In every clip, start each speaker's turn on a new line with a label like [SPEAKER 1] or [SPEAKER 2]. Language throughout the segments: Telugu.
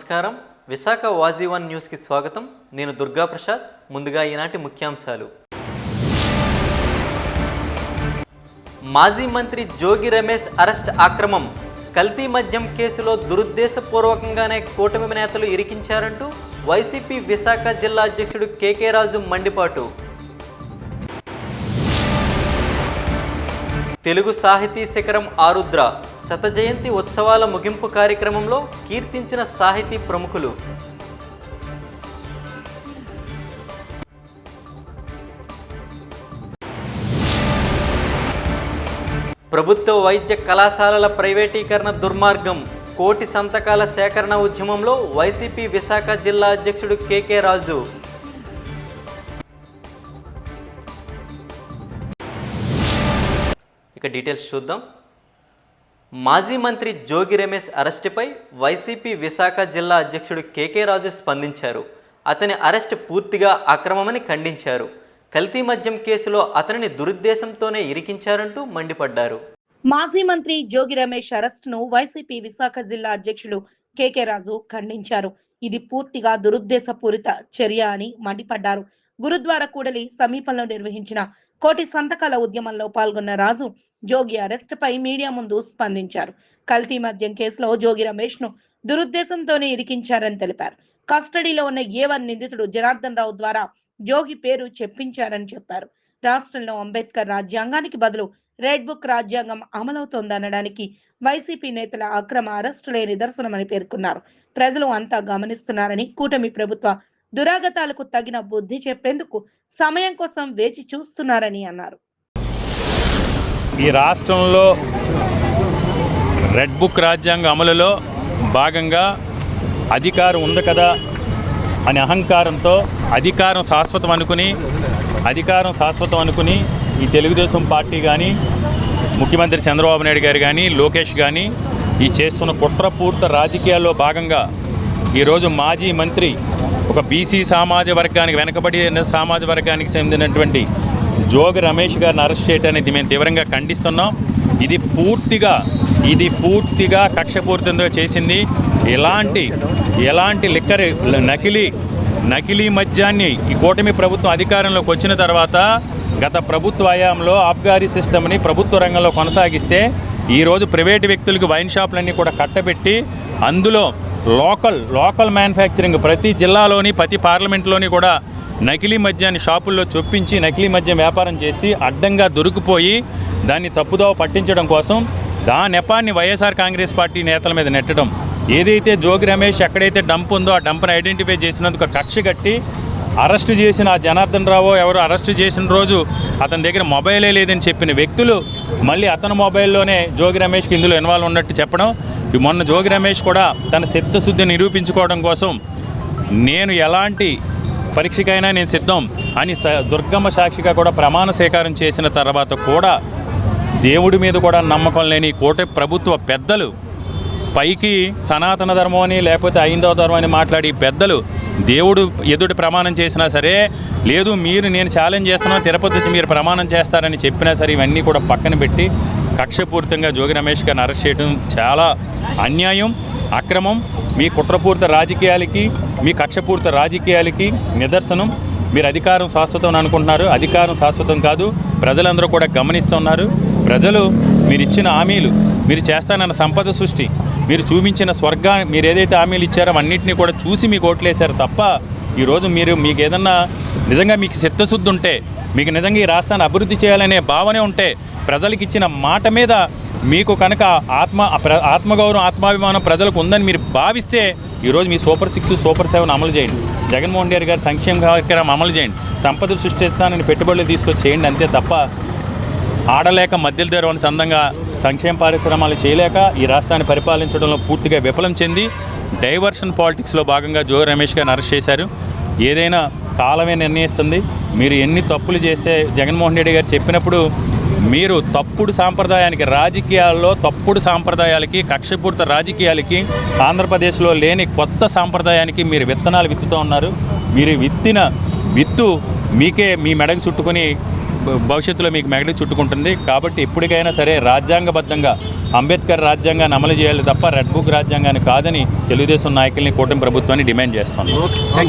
[SPEAKER 1] నమస్కారం. విశాఖ వాజీ1 న్యూస్కి స్వాగతం. నేను దుర్గా ప్రసాద్. ముందుగా ఈనాటి ముఖ్యాంశాలు. మాజీ మంత్రి జోగి రమేష్ అరెస్ట్ అక్రమం. కల్తీ మద్యం కేసులో దురుద్దేశపూర్వకంగానే కూటమి నేతలు ఇరికించారంటూ వైసీపీ విశాఖ జిల్లా అధ్యక్షుడు కేకే రాజు మండిపాటు. తెలుగు సాహితీ శిఖరం ఆరుద్ర శత జయంతి ఉత్సవాల ముగింపు కార్యక్రమంలో కీర్తించిన సాహితీ ప్రముఖులు. ప్రభుత్వ వైద్య కళాశాలల ప్రైవేటీకరణ దుర్మార్గం. కోటి సంతకాల సేకరణ ఉద్యమంలో వైసీపీ విశాఖ జిల్లా అధ్యక్షుడు కేకే రాజు. ఇక డీటెయిల్స్ చూద్దాం. మాజీ మంత్రి జోగి రమేష్ అరెస్టుపై వైసీపీ విశాఖ జిల్లా అధ్యక్షుడు కేకే రాజు స్పందించారు. అతని అరెస్ట్ పూర్తిగా అక్రమమని ఖండించారు. కల్తీ మద్యం కేసులో అతనిని దురుద్దేశంతోనే ఇరికించారంటూ మండిపడ్డారు.
[SPEAKER 2] మాజీ మంత్రి జోగి రమేష్ అరెస్టును వైసీపీ విశాఖ జిల్లా అధ్యక్షుడు కేకే రాజు ఖండించారు. ఇది పూర్తిగా దురుద్దేశపూరిత చర్య అని మండిపడ్డారు. గురుద్వార కూడలి సమీపంలో నిర్వహించిన కోటి సంతకాల ఉద్యమంలో పాల్గొన్న రాజు జోగి అరెస్ట్ పై మీడియా ముందు స్పందించారు. కల్తీ మద్యం కేసులో జోగి రమేష్ ను దురుద్దేశంతోనే ఇరికించారని తెలిపారు. కస్టడీలో ఉన్న ఏ1 నిందితుడు జనార్దన్ రావు ద్వారా జోగి పేరు చెప్పించారని చెప్పారు. రాష్ట్రంలో అంబేద్కర్ రాజ్యాంగానికి బదులు రెడ్ బుక్ రాజ్యాంగం అమలవుతోందనడానికి వైసీపీ నేతల అక్రమ అరెస్టులే నిదర్శనమని పేర్కొన్నారు. ప్రజలు అంతా గమనిస్తున్నారని, కూటమి ప్రభుత్వ దురాగతాలకు తగిన బుద్ధి చెప్పేందుకు సమయం కోసం వేచి చూస్తున్నారని అన్నారు.
[SPEAKER 3] ఈ రాష్ట్రంలో రెడ్ బుక్ రాజ్యాంగ అమలులో భాగంగా అధికారం ఉంది కదా అనే అహంకారంతో అధికారం శాశ్వతం అనుకుని ఈ తెలుగుదేశం పార్టీ కానీ, ముఖ్యమంత్రి చంద్రబాబు నాయుడు గారు కానీ, లోకేష్ కానీ ఈ చేస్తున్న కుట్రపూర్త రాజకీయాల్లో భాగంగా ఈరోజు మాజీ మంత్రి ఒక బీసీ సామాజిక వర్గానికి, వెనకబడిన సామాజిక వర్గానికి చెందినటువంటి జోగి రమేష్ గారిని అరెస్ట్ చేయడానికి మేము తీవ్రంగా ఖండిస్తున్నాం. ఇది పూర్తిగా కక్షపూరితంగా చేసింది. ఎలాంటి లిక్కర్ నకిలీ మద్యాన్ని ఈ కూటమి ప్రభుత్వం అధికారంలోకి వచ్చిన తర్వాత గత ప్రభుత్వ హయాంలో ఆబ్కారీ సిస్టమ్ని ప్రభుత్వ రంగంలో కొనసాగిస్తే ఈరోజు ప్రైవేటు వ్యక్తులకు వైన్ షాపులన్నీ కూడా కట్టబెట్టి అందులో లోకల్ మ్యానుఫ్యాక్చరింగ్ ప్రతి జిల్లాలోని ప్రతి పార్లమెంట్లోని కూడా నకిలీ మద్యాన్ని షాపుల్లో చొప్పించి నకిలీ మద్యం వ్యాపారం చేసి అడ్డంగా దొరికిపోయి దాన్ని తప్పుదోవ పట్టించడం కోసం దాని నెపాన్ని వైఎస్ఆర్ కాంగ్రెస్ పార్టీ నేతల మీద నెట్టడం. ఏదైతే జోగి రమేష్ ఎక్కడైతే డంప్ ఉందో ఆ డంప్ను ఐడెంటిఫై చేసినందుకు కక్ష కట్టి అరెస్టు చేసిన ఆ జనార్దన్ రావు ఎవరు అరెస్టు చేసిన రోజు అతని దగ్గర మొబైలే లేదని చెప్పిన వ్యక్తులు మళ్ళీ అతని మొబైల్లోనే జోగి రమేష్కి ఇందులో ఇన్వాల్వ్ ఉన్నట్టు చెప్పడం. మొన్న జోగి రమేష్ కూడా తన చిత్తశుద్ధిని నిరూపించుకోవడం కోసం నేను ఎలాంటి పరీక్షకైనా నేను సిద్ధం అని దుర్గమ్మ సాక్షిగా కూడా ప్రమాణ స్వీకారం చేసిన తర్వాత కూడా దేవుడి మీద కూడా నమ్మకం లేని కూటమి ప్రభుత్వ పెద్దలు, పైకి సనాతన ధర్మం అని లేకపోతే ఐందవ ధర్మం అని మాట్లాడి పెద్దలు దేవుడు ఎదుటి ప్రమాణం చేసినా సరే, లేదు నేను ఛాలెంజ్ చేస్తున్నాను తిరుపతి వచ్చి మీరు ప్రమాణం చేస్తారని చెప్పినా సరే ఇవన్నీ కూడా పక్కన పెట్టి కక్షపూరితంగా జోగి రమేష్ గారిని అరెస్ట్ చేయడం చాలా అన్యాయం, అక్రమం. మీ కుట్రపూరిత రాజకీయాలకి, మీ కక్షపూరిత రాజకీయాలకి నిదర్శనం. మీరు అధికారం శాశ్వతం అనుకుంటున్నారు. అధికారం శాశ్వతం కాదు. ప్రజలందరూ కూడా గమనిస్తున్నారు. ప్రజలు మీరు ఇచ్చిన హామీలు, మీరు చేస్తానన్న సంపద సృష్టి, మీరు చూపించిన స్వర్గాన్ని, మీరు ఏదైతే హామీలు ఇచ్చారో అన్నింటినీ కూడా చూసి మీకు ఓట్లేశారు తప్ప ఈరోజు మీకు ఏదన్నా నిజంగా మీకు చిత్తశుద్ధి ఉంటే, మీకు నిజంగా ఈ రాష్ట్రాన్ని అభివృద్ధి చేయాలనే భావనే ఉంటే, ప్రజలకు ఇచ్చిన మాట మీద మీకు కనుక ఆత్మగౌరవం, ఆత్మాభిమానం ప్రజలకు ఉందని మీరు భావిస్తే ఈరోజు మీ సూపర్ 6, సూపర్ 7 అమలు చేయండి. జగన్మోహన్ రెడ్డి గారి సంక్షేమ కార్యక్రమం అమలు చేయండి. సంపద సృష్టిస్తానని పెట్టుబడులు తీసుకొచ్చి చేయండి. అంతే తప్ప ఆడలేక మధ్యలో తెరవని సందంగా సంక్షేమ కార్యక్రమాలు చేయలేక ఈ రాష్ట్రాన్ని పరిపాలించడంలో పూర్తిగా విఫలం చెంది డైవర్షన్ పాలిటిక్స్లో భాగంగా జోగి రమేష్ గారిని అరెస్ట్ చేశారు. ఏదైనా కాలమే నిర్ణయిస్తుంది. మీరు ఎన్ని తప్పులు చేస్తే జగన్మోహన్ రెడ్డి గారు చెప్పినప్పుడు మీరు తప్పుడు సాంప్రదాయానికి, రాజకీయాల్లో తప్పుడు సాంప్రదాయాలకి, కక్షపూరిత రాజకీయాలకి, ఆంధ్రప్రదేశ్లో లేని కొత్త సాంప్రదాయానికి మీరు విత్తనాలు విత్తుతూ ఉన్నారు. మీరు విత్తిన విత్తు మీకే మీ మెడకు చుట్టుకొని భవిష్యత్తులో మీకు మెగలి చుట్టుకుంటుంది. కాబట్టి ఎప్పటికైనా సరే రాజ్యాంగబద్ధంగా అంబేద్కర్ రాజ్యాంగాన్ని అమలు చేయాలి తప్ప రెడ్ బుక్ రాజ్యాంగాన్ని కాదని తెలుగుదేశం నాయకుల్ని కూటమి ప్రభుత్వాన్ని డిమాండ్ చేస్తున్నాం.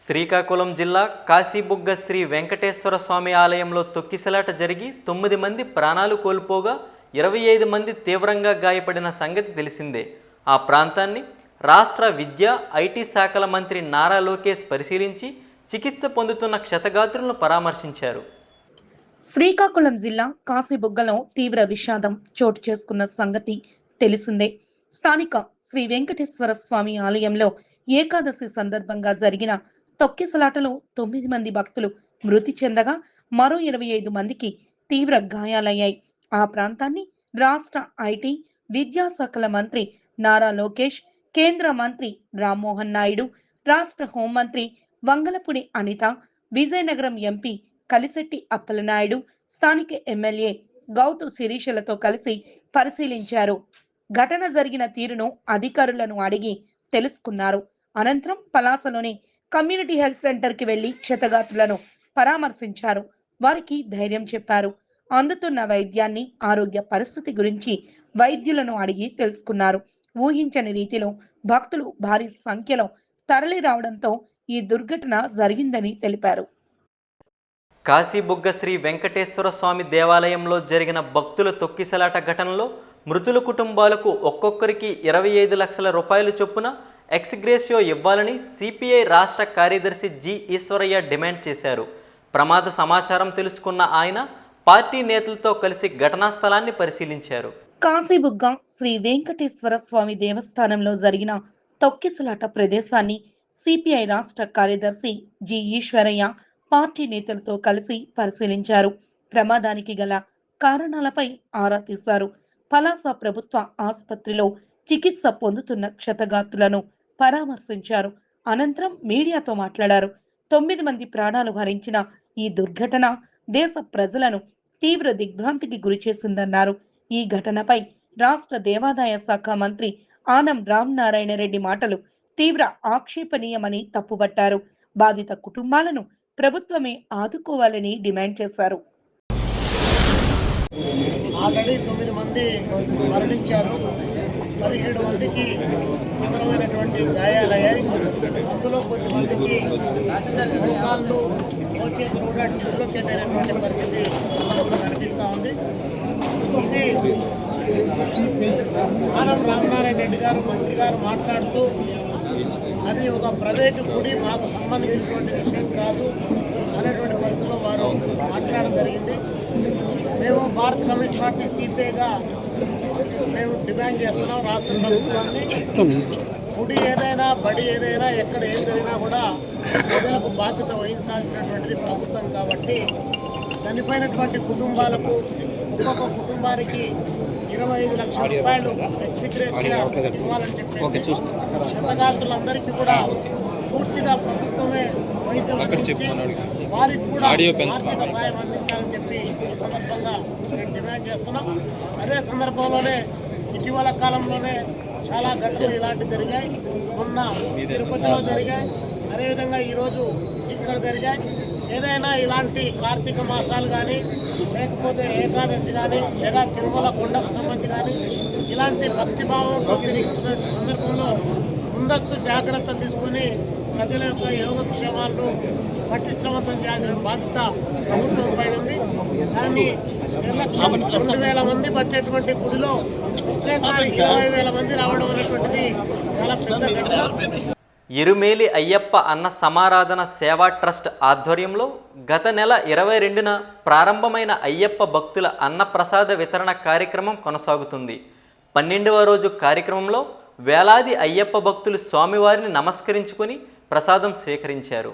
[SPEAKER 1] శ్రీకాకుళం జిల్లా కాశీబుగ్గ శ్రీ వెంకటేశ్వర స్వామి ఆలయంలో తొక్కిసలాట జరిగి 9 మంది ప్రాణాలు కోల్పోగా 25 మంది తీవ్రంగా గాయపడిన సంగతి తెలిసిందే. ఆ ప్రాంతాన్ని రాష్ట్ర విద్యా ఐటీ శాఖల మంత్రి నారా లోకేష్ పరిశీలించి చికిత్స పొందుతున్న క్షతగాత్రులను పరామర్శించారు.
[SPEAKER 2] శ్రీకాకుళం జిల్లా కాశీబుగ్గలో తీవ్ర విషాదం చోటు చేసుకున్న సంగతి తెలిసిందే. స్థానిక శ్రీ వెంకటేశ్వర స్వామి ఆలయంలో ఏకాదశి సందర్భంగా జరిగిన తొక్కిసలాటలో 9 మంది భక్తులు మృతి చెందగా మరో 25 మందికి తీవ్ర గాయాలయ్యాయి. ఆ ప్రాంతాన్ని రాష్ట్ర ఐటీ విద్యాశాఖల మంత్రి నారా లోకేష్, కేంద్ర మంత్రి రామ్మోహన్ నాయుడు, రాష్ట్ర హోంమంత్రి వంగలపూడి అనిత, విజయనగరం ఎంపీ కలిశెట్టి అప్పలనాయుడు, స్థానిక ఎమ్మెల్యే గౌతు శిరీషలతో కలిసి పరిశీలించారు. ఘటన జరిగిన తీరును అధికారులను అడిగి తెలుసుకున్నారు. అనంతరం పలాసలోని కమ్యూనిటీ హెల్త్ సెంటర్ కి వెళ్లి క్షతగాత్రులను పరామర్శించారు. వారికి ధైర్యం చెప్పారు. అందుతున్న వైద్యాన్ని, ఆరోగ్య పరిస్థితి గురించి వైద్యులను అడిగి తెలుసుకున్నారు. ఊహించని రీతిలో భక్తులు భారీ సంఖ్యలో తరలి రావడంతో ఈ దుర్ఘటన జరిగిందని తెలిపారు.
[SPEAKER 1] కాశీబుగ్గ శ్రీ వెంకటేశ్వర స్వామి దేవాలయంలో జరిగిన భక్తుల తొక్కిసలాట ఘటనలో మృతుల కుటుంబాలకు ఒక్కొక్కరికి 25 లక్షల రూపాయలు చొప్పున ఎక్స్గ్రేషియో ఇవ్వాలని సిపిఐ రాష్ట్ర కార్యదర్శి జి ఈశ్వరయ్య డిమాండ్ చేశారు. ప్రమాద సమాచారం తెలుసుకున్న ఆయన పార్టీ నేతలతో కలిసి ఘటనా స్థలాన్ని పరిశీలించారు.
[SPEAKER 2] కాశీబుగ్గ శ్రీ వెంకటేశ్వర స్వామి దేవస్థానంలో జరిగిన తొక్కిసలాట ప్రదేశాన్ని సిపిఐ రాష్ట్ర కార్యదర్శి జి ఈశ్వరయ్య పార్టీ నేతలతో కలిసి పరిశీలించారు. ప్రమాదానికి గల కారణాలపై ఆరా తీశారు. పలాస ప్రభుత్వ ఆసుపత్రిలో చికిత్స పొందుతున్న క్షతగాత్రులను పరామర్శించారు. అనంతరం మీడియాతో మాట్లాడారు. 9 మంది ప్రాణాలు హరించిన ఈ దుర్ఘటన దేశ ప్రజలను తీవ్ర దిగ్భ్రాంతికి గురిచేసిందన్నారు. ఈ ఘటనపై రాష్ట్ర దేవాదాయ శాఖ మంత్రి ఆనం రామనారాయణ రెడ్డి మాటలు తీవ్ర ఆక్షేపణీయమని తప్పుబట్టారు. బాధిత కుటుంబాలను ప్రభుత్వమే ఆదుకోవాలని డిమాండ్ చేశారు.
[SPEAKER 4] ఆల్రెడీ 9 మంది మరణించారు. 17 మందికి తీవ్రమైనటువంటి గాయాలయ్యాయి. అందులో కొంతమందికి మోకాళ్ళు మోచేతులు కూడా డిస్లొకేట్ అయినటువంటి పరిస్థితి మనకు కనిపిస్తూ ఉంది. ఇది ఆనం రామనారాయణ రెడ్డి గారు మంత్రి గారు మాట్లాడుతూ అది ఒక ప్రైవేటు గుడి, మాకు సంబంధించినటువంటి విషయం కాదు అనేటువంటి పరిస్థితిలో వారు మాట్లాడడం జరిగింది. మేము భారత కమ్యూనిస్ట్ పార్టీ సిపిఐగా మేము డిమాండ్ చేస్తున్నాం రాష్ట్ర ప్రభుత్వాన్ని. గుడి ఏదైనా, బడి ఏదైనా, ఎక్కడ ఏం జరిగినా కూడా ప్రజలకు బాధ్యత వహించాల్సినటువంటిది ప్రభుత్వం. కాబట్టి చనిపోయినటువంటి కుటుంబాలకు ఒక్కొక్క కుటుంబానికి 25 లక్షల రూపాయలు ఎక్స్గ్రేషియా ఇవ్వాలని చెప్పి క్షతగాత్రులందరికీ కూడా పూర్తిగా ప్రభుత్వమే వైద్యం అందించి వారికి కూడా ఆర్థిక సహాయం అందించాలని చెప్పి ఈ సందర్భంగా నేను డిమాండ్ చేస్తున్నాం. అదే సందర్భంలోనే ఇటీవల కాలంలోనే చాలా ఘటనలు ఇలాంటివి జరిగాయి. మొన్న తిరుపతిలో జరిగాయి, అదేవిధంగా ఈరోజు ఇక్కడ జరిగాయి. ఏదైనా ఇలాంటి కార్తీక మాసాలు కానీ, లేకపోతే ఏకాదశి కానీ, లేదా తిరుమల కొండకు సంబంధించి కానీ ఇలాంటి భక్తిభావంతో తిరుగుతున్న సందర్భంలో ముందస్తు జాగ్రత్త తీసుకుని ప్రజల యొక్క యోగక్షేమాలను పటిష్టవంతం చేయాల్సిన బాధ్యత ప్రభుత్వంపై ఉంది. దాన్ని 2,000 మంది పట్టేటువంటి గుడిలో ఒకేసారి 20,000 మంది రావడం అనేటువంటిది చాలా పెద్ద ఘటన.
[SPEAKER 1] ఇరుమేలి అయ్యప్ప అన్న సమారాధన సేవా ట్రస్ట్ ఆధ్వర్యంలో గత నెల 22న ప్రారంభమైన అయ్యప్ప భక్తుల అన్నప్రసాద వితరణ కార్యక్రమం కొనసాగుతుంది. 12వ రోజు కార్యక్రమంలో వేలాది అయ్యప్ప భక్తులు స్వామివారిని నమస్కరించుకుని ప్రసాదం స్వీకరించారు.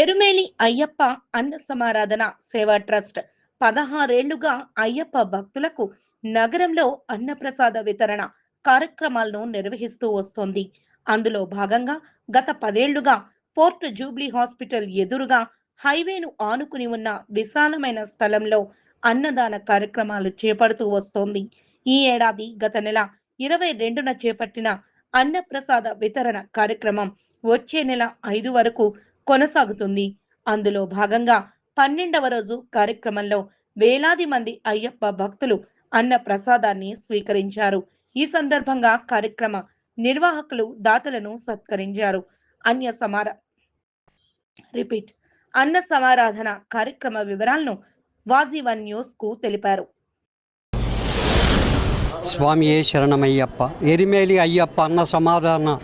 [SPEAKER 2] ఎరుమేలి అయ్యప్ప అన్న సమారాధన సేవా ట్రస్ట్ 16 ఏళ్లుగా అయ్యప్ప భక్తులకు నగరంలో అన్నప్రసాద వితరణ కార్యక్రమాలను నిర్వహిస్తూ వస్తోంది. అందులో భాగంగా గత 10 ఏళ్లుగా పోర్ట్ జూబ్లీ హాస్పిటల్ ఎదురుగా హైవేను ఆనుకుని ఉన్న విశాలమైన స్థలంలో అన్నదాన కార్యక్రమాలు చేపడుతూ వస్తోంది. ఈ ఏడాది గత నెల 22న చేపట్టిన అన్నప్రసాద వితరణ కార్యక్రమం వచ్చే నెల 5 వరకు కొనసాగుతుంది. అందులో భాగంగా 12వ రోజు కార్యక్రమంలో వేలాది మంది అయ్యప్ప భక్తులు అన్న ప్రసాదాన్ని స్వీకరించారు. ఈ సందర్భంగా కార్యక్రమ నిర్వాహకులు దాతలను సత్కరించారు. అన్య సమార రిపీట్ అన్న సమారాధన కార్యక్రమ వివరాలను వాజీ1 న్యూస్ కు తెలిపారు.
[SPEAKER 5] స్వామియే శరణమయ్యప్ప. ఎరిమేలి అయ్యప్ప అన్న సమాధాన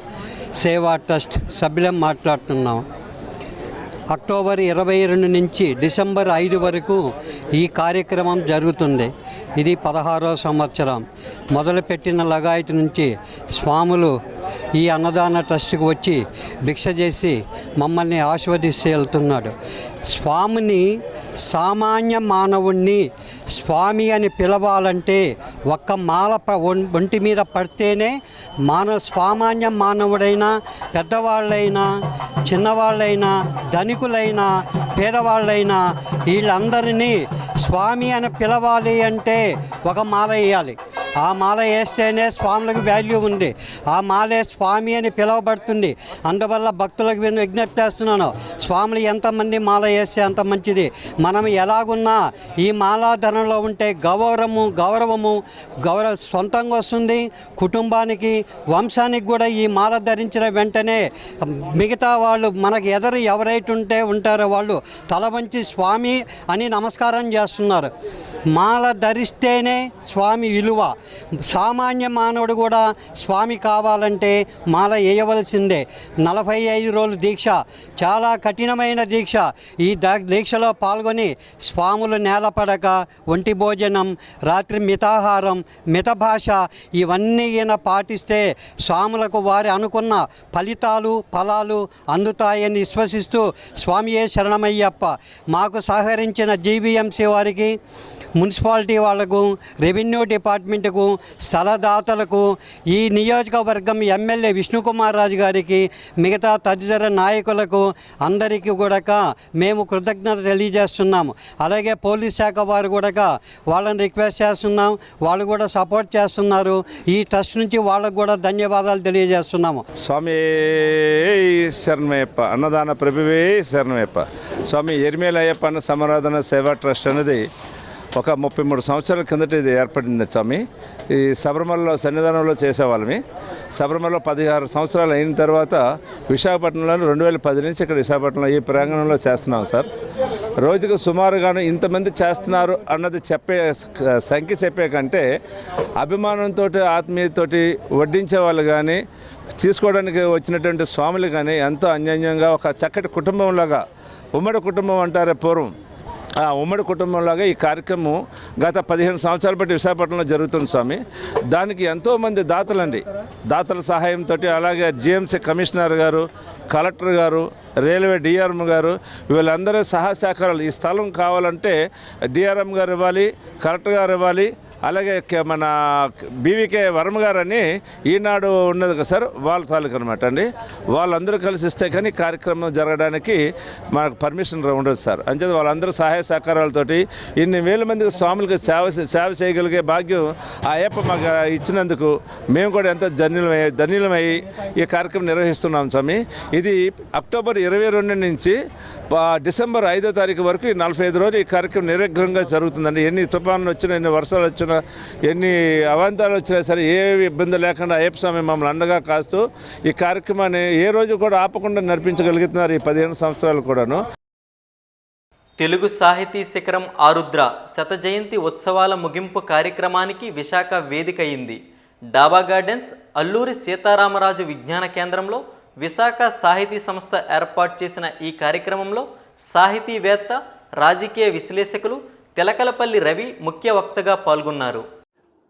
[SPEAKER 5] సేవా ట్రస్ట్ సభ్యులం మాట్లాడుతున్నాం. అక్టోబర్ 22 నుంచి డిసెంబర్ 5 వరకు ఈ కార్యక్రమం జరుగుతుంది. ఇది 16వ సంవత్సరం. మొదలుపెట్టిన లగాయతు నుంచి స్వాములు ఈ అన్నదాన ట్రస్ట్కి వచ్చి భిక్ష చేసి మమ్మల్ని ఆశీర్వదిస్తూ వెళ్తున్నాడు. స్వామిని సామాన్య మానవుణ్ణి స్వామి అని పిలవాలంటే ఒక్క మాల ఒంటి మీద పడితేనే సామాన్య మానవుడైనా, పెద్దవాళ్ళైనా, చిన్నవాళ్ళైనా, ధనికులైనా, పేదవాళ్ళైనా వీళ్ళందరినీ స్వామి అని పిలవాలి అంటే ఒక మాల వేయాలి. ఆ మాల వేస్తేనే స్వాములకు వాల్యూ ఉంది. ఆ మాలే స్వామి అని పిలువబడుతుంది. అందువల్ల భక్తులకు విజ్ఞప్తి చేస్తున్నాను, స్వాములు ఎంతమంది మాల వేస్తే అంత మంచిది. మనం ఎలాగున్నా ఈ మాలాధనంలో ఉంటే గౌరవము సొంతంగా వస్తుంది. కుటుంబానికి, వంశానికి కూడా ఈ మాల ధరించిన వెంటనే మిగతా వాళ్ళు మనకు ఎవరైతే ఉంటారో వాళ్ళు తల వంచి స్వామి అని నమస్కారం చేస్తున్నారు. మాల ధరిస్తేనే స్వామి విలువ. సామాన్య మానవుడు కూడా స్వామి కావాలంటే మాల వేయవలసిందే. 45 రోజుల దీక్ష, చాలా కఠినమైన దీక్ష. ఈ దీక్షలో పాల్గొని స్వాములు నేలపడక, ఒంటి భోజనం, రాత్రి మితాహారం, మిత భాష ఇవన్నీ ఈయన పాటిస్తే స్వాములకు వారి అనుకున్న ఫలాలు అందుతాయని విశ్వసిస్తూ స్వామియే శరణమయ్యప్ప. మాకు సహకరించిన జీబీఎంసీ వారికి, మున్సిపాలిటీ వాళ్లకు, రెవెన్యూ డిపార్ట్మెంట్కు, స్థలదాతలకు, ఈ నియోజకవర్గం ఎమ్మెల్యే విష్ణుకుమార్ రాజు గారికి, మిగతా తదితర నాయకులకు అందరికీ కూడా మేము కృతజ్ఞత తెలియజేస్తున్నాము. అలాగే పోలీస్ శాఖ వారు కూడా వాళ్ళని రిక్వెస్ట్ చేస్తున్నాం. వాళ్ళు కూడా సపోర్ట్ చేస్తున్నారు. ఈ ట్రస్ట్ నుంచి వాళ్ళకు కూడా ధన్యవాదాలు తెలియజేస్తున్నాము.
[SPEAKER 6] స్వామి శరణమయ్యప్ప, అన్నదాన ప్రభువే శరణమయ్యప్ప. స్వామి ఎరిమేలి అయ్యప్ప అన్న సమారాధన సేవా ట్రస్ట్ అనేది ఒక 33 సంవత్సరాల కిందట ఇది ఏర్పడింది స్వామి. ఈ శబరిమలలో సన్నిధానంలో చేసేవాళ్ళమి. శబరిమలలో 16 సంవత్సరాలు అయిన తర్వాత విశాఖపట్నంలో 2010 నుంచి ఇక్కడ విశాఖపట్నంలో ఈ ప్రాంగణంలో చేస్తున్నాం సార్. రోజుకు సుమారుగాను ఇంతమంది చేస్తున్నారు అన్నది సంఖ్య కంటే అభిమానంతో, ఆత్మీయతతోటి వడ్డించే వాళ్ళు కానీ, తీసుకోవడానికి వచ్చినటువంటి స్వాములు కానీ ఎంతో అన్యోన్యంగా ఒక చక్కటి కుటుంబంలాగా, ఉమ్మడి కుటుంబం అంటారే పూర్వం, ఆ ఉమ్మడి కుటుంబంలాగా ఈ కార్యక్రమం గత 15 సంవత్సరాల బట్టి విశాఖపట్నంలో జరుగుతుంది స్వామి. దానికి ఎంతోమంది దాతల సహాయంతో, అలాగే జిఎంసీ కమిషనర్ గారు, కలెక్టర్ గారు, రైల్వే డిఆర్ఎం గారు, వీళ్ళందరూ సహకారాలు. ఈ స్థలం కావాలంటే డిఆర్ఎం గారు ఇవ్వాలి, కలెక్టర్ గారు ఇవ్వాలి, అలాగే మన బీవీకే వర్మ గారని ఈనాడు ఉన్నది కదా సార్, వాళ్ళ తాలూకు అనమాట అండి. వాళ్ళందరూ కలిసి ఇస్తే కానీ కార్యక్రమం జరగడానికి మనకు పర్మిషన్ ఉండదు సార్. అంచేది వాళ్ళందరూ సహాయ సహకారాలతోటి ఇన్ని వేల మందికి స్వాములకి సేవ చేయగలిగే భాగ్యం ఆ అయ్యప్ప మాకు ఇచ్చినందుకు మేము కూడా ఎంతో ధన్యులమై ఈ కార్యక్రమం నిర్వహిస్తున్నాం స్వామి. ఇది అక్టోబర్ 22 నుంచి డిసెంబర్ 5వ తారీఖు వరకు 45 రోజులు ఈ కార్యక్రమం నిర్విఘ్నంగా జరుగుతుందండి. ఎన్ని తుఫాన్లు వచ్చినా, ఎన్ని వర్షాలు వచ్చినా, ఎన్ని అవాంతరాలు వచ్చినా సరే ఏ ఇబ్బంది లేకుండా అయ్యప్ప స్వామి మమ్మల్ని అండగా కాస్తూ ఈ కార్యక్రమాన్ని ఏ రోజు కూడా ఆపకుండా నడిపించగలుగుతున్నారు ఈ 15 సంవత్సరాలు కూడాను.
[SPEAKER 1] తెలుగు సాహితీ శిఖరం ఆరుద్ర శత జయంతి ఉత్సవాల ముగింపు కార్యక్రమానికి విశాఖ వేదిక అయింది. డాబా గార్డెన్స్, అల్లూరి సీతారామరాజు విజ్ఞాన కేంద్రంలో విశాఖ సాహితీ సంస్థ ఏర్పాటు చేసిన ఈ కార్యక్రమంలో సాహితీవేత్త, రాజకీయ విశ్లేషకులు తెలకలపల్లి రవి ముఖ్య వక్తగా పాల్గొన్నారు.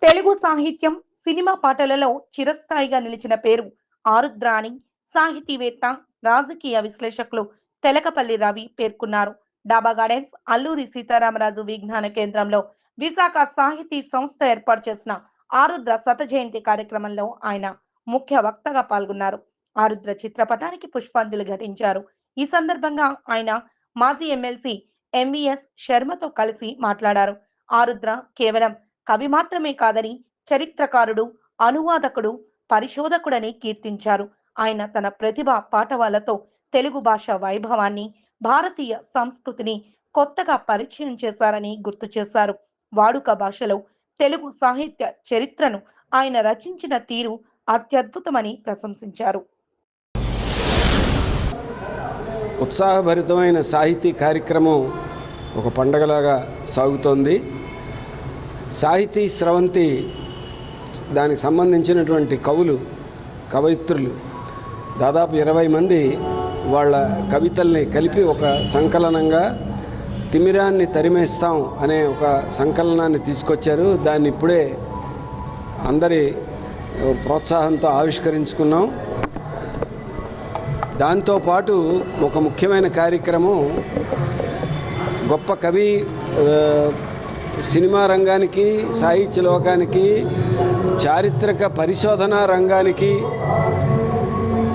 [SPEAKER 2] తెలుగు సాహిత్యం, సినిమా పాటలలో చిరస్థాయిగా నిలిచిన పేరు ఆరుద్ర అని సాహితీవేత్త, రాజకీయ విశ్లేషకులు తెలకపల్లి రవి పేర్కొన్నారు. డాబా గార్డెన్స్, అల్లూరి సీతారామరాజు విజ్ఞాన కేంద్రంలో విశాఖ సాహితీ సంస్థ ఏర్పాటు చేసిన ఆరుద్ర శత జయంతి కార్యక్రమంలో ఆయన ముఖ్య వక్తగా పాల్గొన్నారు. ఆరుద్ర చిత్రపటానికి పుష్పాంజలి ఘటించారు. ఈ సందర్భంగా ఆయన మాజీ ఎమ్మెల్సీ ఎంవిఎస్ శర్మతో కలిసి మాట్లాడారు. ఆరుద్ర కేవలం కవి మాత్రమే కాదని చరిత్రకారుడు, అనువాదకుడు, పరిశోధకుడని కీర్తించారు. ఆయన తన ప్రతిభ పాటవాలతో తెలుగు భాష వైభవాన్ని, భారతీయ సంస్కృతిని కొత్తగా పరిచయం చేశారని గుర్తు చేశారు. వాడుక భాషలో తెలుగు సాహిత్య చరిత్రను ఆయన రచించిన తీరు అత్యద్భుతమని ప్రశంసించారు.
[SPEAKER 7] ఉత్సాహభరితమైన సాహితీ కార్యక్రమం ఒక పండగలాగా సాగుతోంది. సాహితీ స్రవంతి దానికి సంబంధించినటువంటి కవులు, కవయిత్రులు దాదాపు 20 మంది వాళ్ళ కవితల్ని కలిపి ఒక సంకలనంగా తిమిరాన్ని తరిమేస్తాం అనే ఒక సంకలనాన్ని తీసుకొచ్చారు. దాన్ని ఇప్పుడే అందరి ప్రోత్సాహంతో ఆవిష్కరించుకున్నాం. దాంతోపాటు ఒక ముఖ్యమైన కార్యక్రమం గొప్ప కవి సినిమా రంగానికి, సాహిత్య లోకానికి, చారిత్రక పరిశోధనా రంగానికి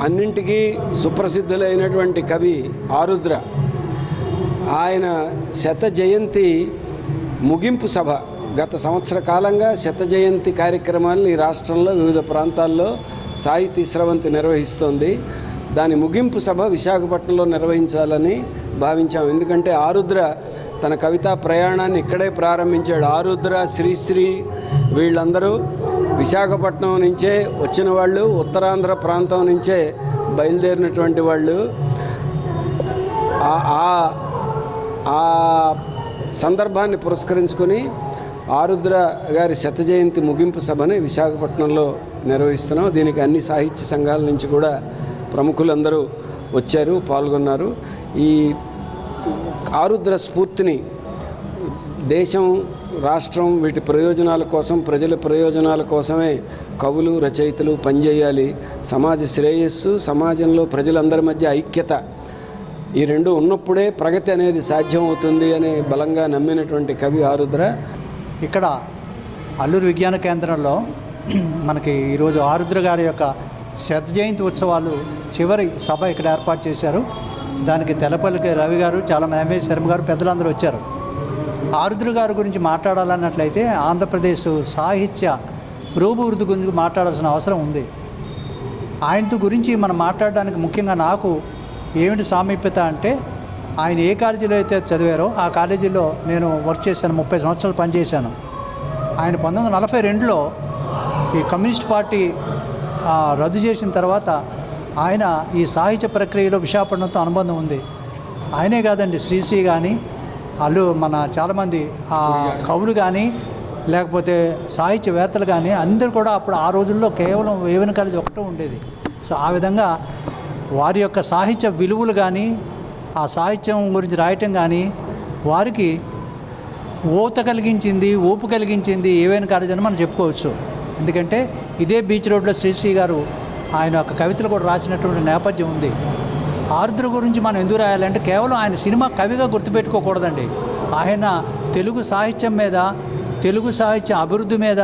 [SPEAKER 7] అన్నింటికీ సుప్రసిద్ధులైనటువంటి కవి ఆరుద్ర. ఆయన శత జయంతి ముగింపు సభ గత సంవత్సర కాలంగా శత జయంతి కార్యక్రమాలను ఈ రాష్ట్రంలో వివిధ ప్రాంతాల్లో సాహితీ స్రవంతి నిర్వహిస్తోంది. దాని ముగింపు సభ విశాఖపట్నంలో నిర్వహించాలని భావించాం. ఎందుకంటే ఆరుద్ర తన కవితా ప్రయాణాన్ని ఇక్కడే ప్రారంభించాడు. ఆరుద్ర, శ్రీశ్రీ వీళ్ళందరూ విశాఖపట్నం నుంచే వచ్చిన వాళ్ళు, ఉత్తరాంధ్ర ప్రాంతం నుంచే బయలుదేరినటువంటి వాళ్ళు. ఆ సందర్భాన్ని పురస్కరించుకొని ఆరుద్ర గారి శత జయంతి ముగింపు సభని విశాఖపట్నంలో నిర్వహిస్తున్నాం. దీనికి అన్ని సాహిత్య సంఘాల నుంచి కూడా ప్రముఖులందరూ వచ్చారు, పాల్గొన్నారు. ఈ ఆరుద్ర స్ఫూర్తిని దేశం, రాష్ట్రం వీటి ప్రయోజనాల కోసం, ప్రజల ప్రయోజనాల కోసమే కవులు, రచయితలు పనిచేయాలి. సమాజ శ్రేయస్సు, సమాజంలో ప్రజలందరి మధ్య ఐక్యత, ఈ రెండు ఉన్నప్పుడే ప్రగతి అనేది సాధ్యమవుతుంది అని బలంగా నమ్మినటువంటి కవి ఆరుద్ర.
[SPEAKER 8] ఇక్కడ అల్లూరు విజ్ఞాన కేంద్రంలో మనకి ఈరోజు ఆరుద్ర గారి యొక్క శత జయంతి ఉత్సవాలు చివరి సభ ఇక్కడ ఏర్పాటు చేశారు. దానికి తెలపల్లి రవి గారు, చాలా ఎంఎస్ శర్మ గారు, పెద్దలందరూ వచ్చారు. ఆరుద్ర గారి గురించి మాట్లాడాలన్నట్లయితే ఆంధ్రప్రదేశ్ సాహిత్య రూపువృద్ధి గురించి మాట్లాడాల్సిన అవసరం ఉంది. ఆయనతో గురించి మనం మాట్లాడడానికి ముఖ్యంగా నాకు ఏమిటి సామీప్యత అంటే, ఆయన ఏ కాలేజీలో అయితే చదివారో ఆ కాలేజీలో నేను వర్క్ చేశాను, 30 సంవత్సరాలు పనిచేశాను. ఆయన 1942లో ఈ కమ్యూనిస్ట్ పార్టీ రద్దు చేసిన తర్వాత ఆయన ఈ సాహిత్య ప్రక్రియలో విశాఖపట్నంతో అనుబంధం ఉంది. ఆయనే కాదండి, శ్రీశ్రీ కానీ మన చాలామంది కవులు కానీ లేకపోతే సాహిత్యవేత్తలు కానీ అందరూ కూడా అప్పుడు ఆ రోజుల్లో కేవలం వేవెన కాలేజీ ఒకటే ఉండేది. సో ఆ విధంగా వారి యొక్క సాహిత్య విలువలు కానీ, ఆ సాహిత్యం గురించి రాయటం కానీ వారికి ఊపు కలిగించింది ఏవైనా కాలేజీ అని మనం చెప్పుకోవచ్చు. ఎందుకంటే ఇదే బీచ్ రోడ్లో శ్రీశ్రీ గారు ఆయన యొక్క కవితలు కూడా రాసినటువంటి నేపథ్యం ఉంది. ఆరుద్ర గురించి మనం ఎందుకు రాయాలంటే కేవలం ఆయన సినిమా కవిగా గుర్తుపెట్టుకోకూడదండి. ఆయన తెలుగు సాహిత్యం మీద, తెలుగు సాహిత్య అభివృద్ధి మీద,